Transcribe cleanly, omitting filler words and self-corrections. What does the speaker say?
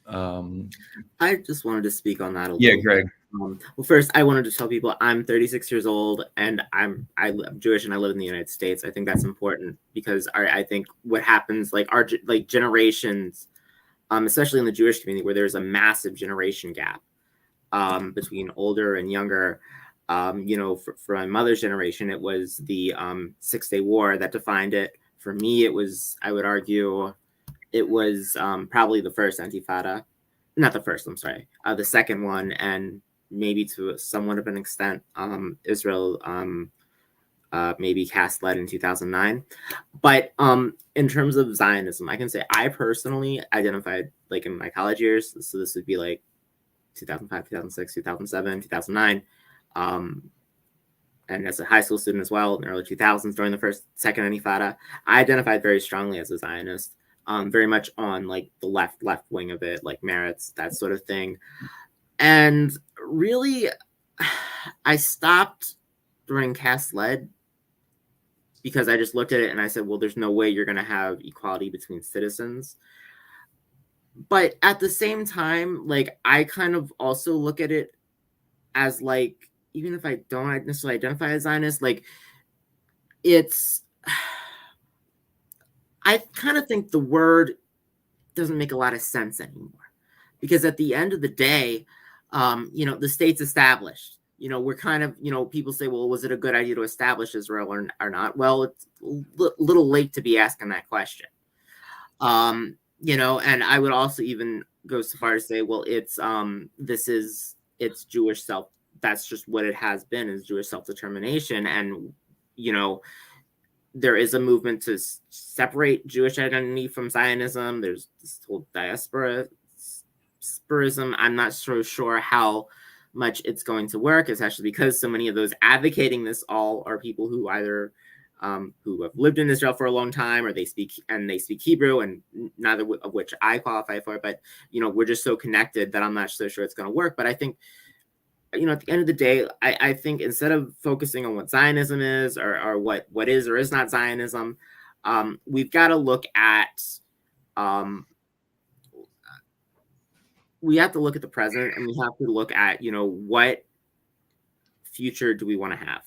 I just wanted to speak on that a Yeah, little Greg. bit. Well, first, I wanted to tell people I'm 36 years old and I'm Jewish and I live in the United States. I think that's important because I think what happens, like our generations, especially in the Jewish community, where there's a massive generation gap between older and younger. For my mother's generation, it was the 6-Day War that defined it. For me, it was, I would argue, it was probably the first Intifada. Not the first, I'm sorry. The second one, and maybe to somewhat of an extent, Israel maybe cast lead in 2009. But in terms of Zionism, I can say I personally identified, like in my college years, so this would be like 2005, 2006, 2007, 2009. And as a high school student as well in the early 2000s during the second Intifada, I identified very strongly as a Zionist, very much on like the left wing of it, like Meretz, that sort of thing. And really, I stopped during Cast Lead because I just looked at it and I said, well, there's no way you're going to have equality between citizens. But at the same time, like, I kind of also look at it as like, even if I don't necessarily identify as Zionist, like, it's, I kind of think the word doesn't make a lot of sense anymore. Because at the end of the day, the state's established. We're kind of, people say, well, was it a good idea to establish Israel or not? Well, it's a little late to be asking that question. And I would also even go so far as to say, well, it's Jewish self. That's just what it has been, is Jewish self-determination. And, there is a movement to separate Jewish identity from Zionism. There's this whole diasporism. I'm not so sure how much it's going to work, especially because so many of those advocating this all are people who either who have lived in Israel for a long time, or they speak Hebrew, and neither of which I qualify for. But we're just so connected that I'm not so sure it's going to work. But I think, at the end of the day, I think instead of focusing on what Zionism is, or what is or is not Zionism, we've got to look at we have to look at the present, and we have to look at, what future do we want to have?